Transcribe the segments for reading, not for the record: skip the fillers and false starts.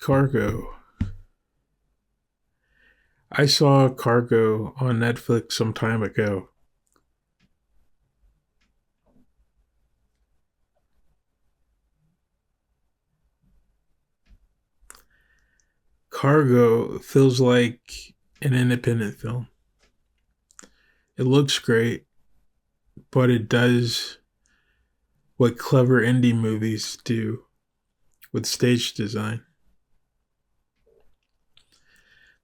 Cargo. I saw Cargo on Netflix some time ago. Cargo feels like an independent film. It looks great, but it does what clever indie movies do with stage design.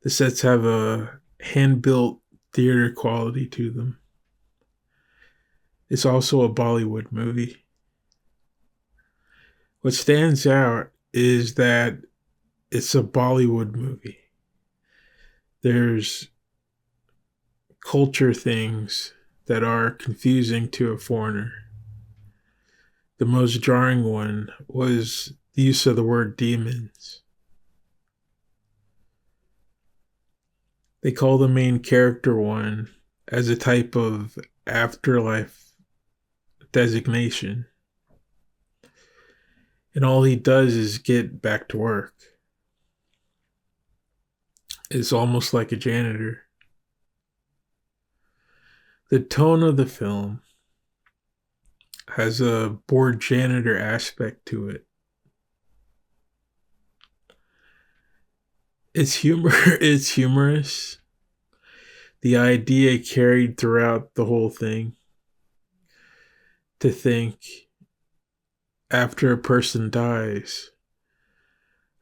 The sets have a hand built theater quality to them. It's also a Bollywood movie. What stands out is that it's a Bollywood movie. There's culture things that are confusing to a foreigner. The most jarring one was the use of the word demons. They call the main character one as a type of afterlife designation. And all he does is get back to work. It's almost like a janitor. The tone of the film has a bored janitor aspect to it. It's humorous. The idea carried throughout the whole thing to think after a person dies.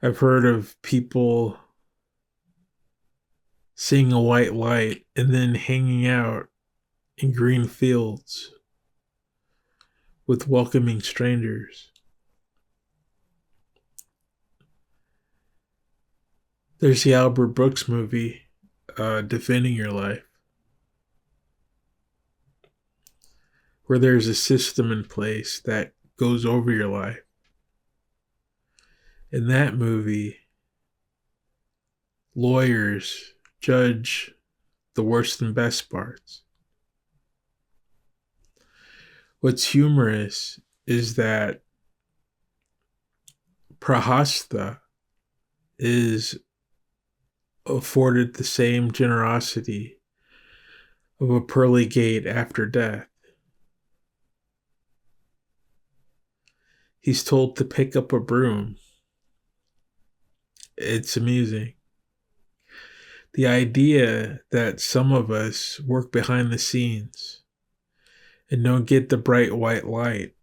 I've heard of people seeing a white light and then hanging out in green fields with welcoming strangers. There's the Albert Brooks movie, Defending Your Life, where there's a system in place that goes over your life. In that movie, lawyers judge the worst and best parts. What's humorous is that Prahasta is afforded the same generosity of a pearly gate after death. He's told to pick up a broom. It's amusing. The idea that some of us work behind the scenes and don't get the bright white light.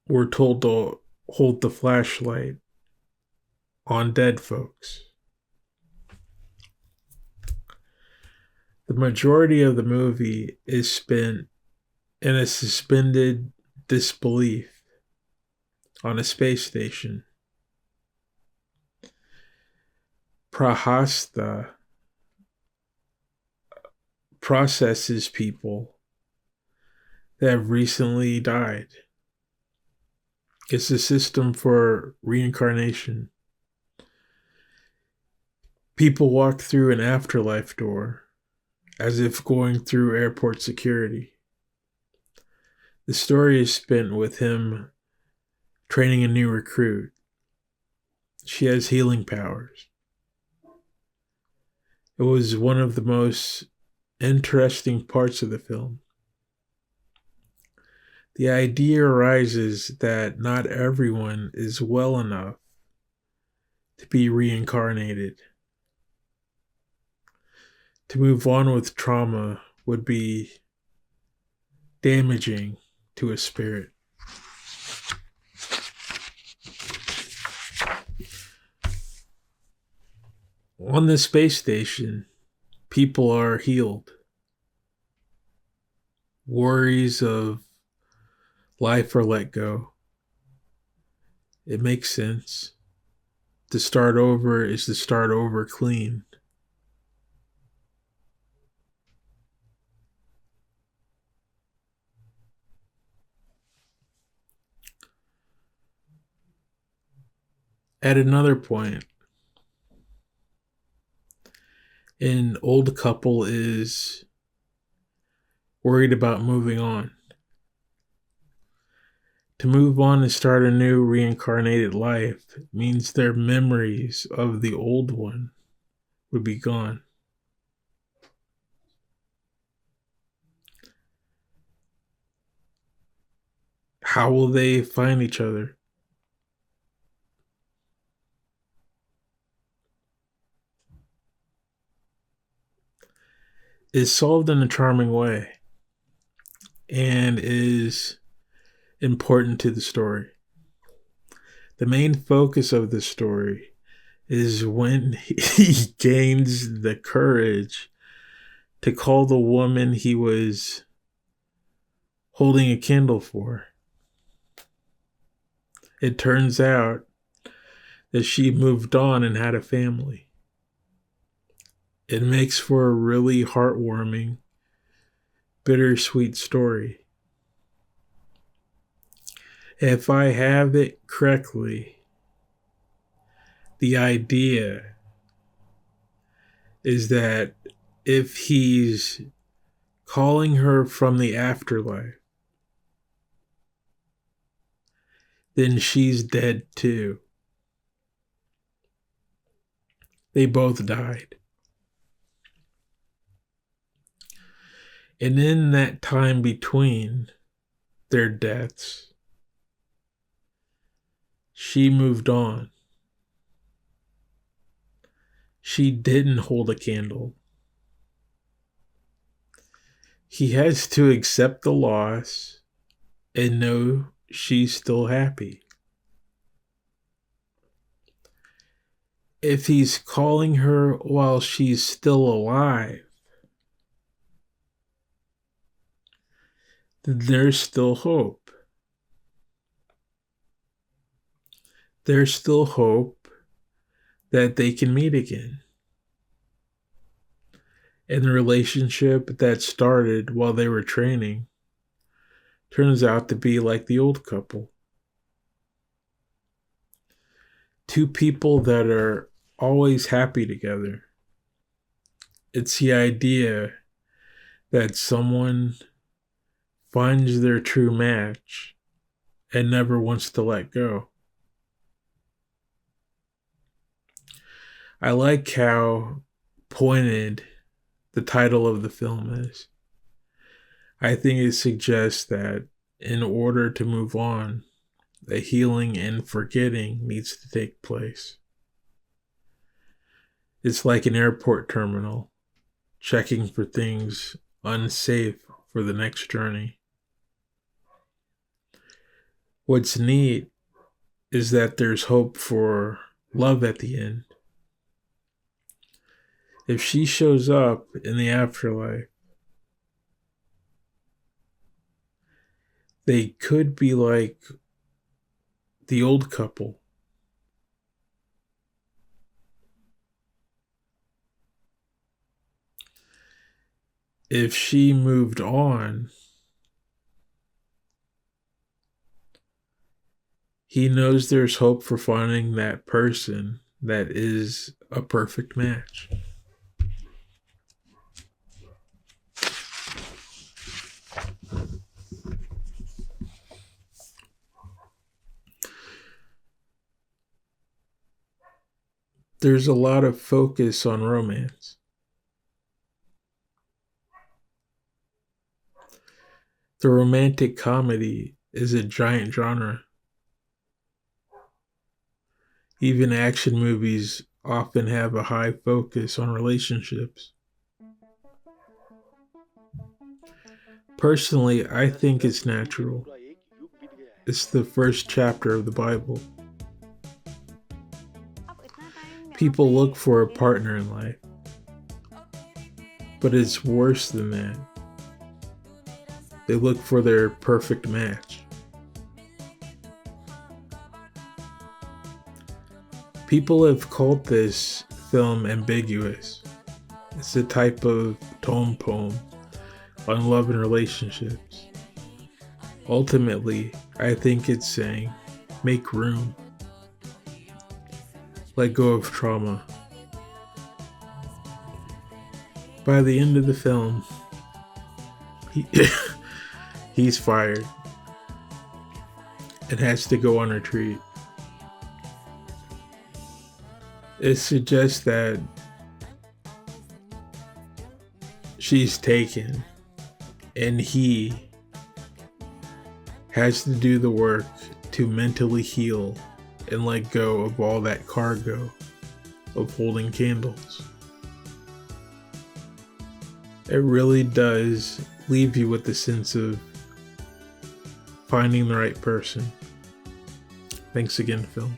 We're told to hold the flashlight on dead folks. The majority of the movie is spent in a suspended disbelief on a space station. Prahasta processes people that have recently died. It's a system for reincarnation. People walk through an afterlife door as if going through airport security. The story is spent with him training a new recruit. She has healing powers. It was one of the most interesting parts of the film. The idea arises that not everyone is well enough to be reincarnated. To move on with trauma would be damaging to a spirit. On the space station, people are healed. Worries of life are let go. It makes sense. To start over is to start over clean. At another point, an old couple is worried about moving on. To move on and start a new reincarnated life means their memories of the old one would be gone. How will they find each other? It's solved in a charming way and is important to the story. The main focus of the story is when he gains the courage to call the woman he was holding a candle for. It turns out that she moved on and had a family. It makes for a really heartwarming, bittersweet story. If I have it correctly, the idea is that if he's calling her from the afterlife, then she's dead too. They both died. And in that time between their deaths, she moved on. She didn't hold a candle. He has to accept the loss and know she's still happy. If he's calling her while she's still alive, then there's still hope. There's still hope that they can meet again. And the relationship that started while they were training turns out to be like the old couple. Two people that are always happy together. It's the idea that someone finds their true match and never wants to let go. I like how pointed the title of the film is. I think it suggests that in order to move on, a healing and forgetting needs to take place. It's like an airport terminal, checking for things unsafe for the next journey. What's neat is that there's hope for love at the end. If she shows up in the afterlife, they could be like the old couple. If she moved on, he knows there's hope for finding that person that is a perfect match. There's a lot of focus on romance. The romantic comedy is a giant genre. Even action movies often have a high focus on relationships. Personally, I think it's natural. It's the first chapter of the Bible. People look for a partner in life. But it's worse than that. They look for their perfect match. People have called this film ambiguous. It's a type of tone poem on love and relationships. Ultimately, I think it's saying, make room. Let go of trauma. By the end of the film, he's fired. and has to go on retreat. It suggests that she's taken and he has to do the work to mentally heal and let go of all that cargo of holding candles. It really does leave you with the sense of finding the right person. Thanks again, Phil.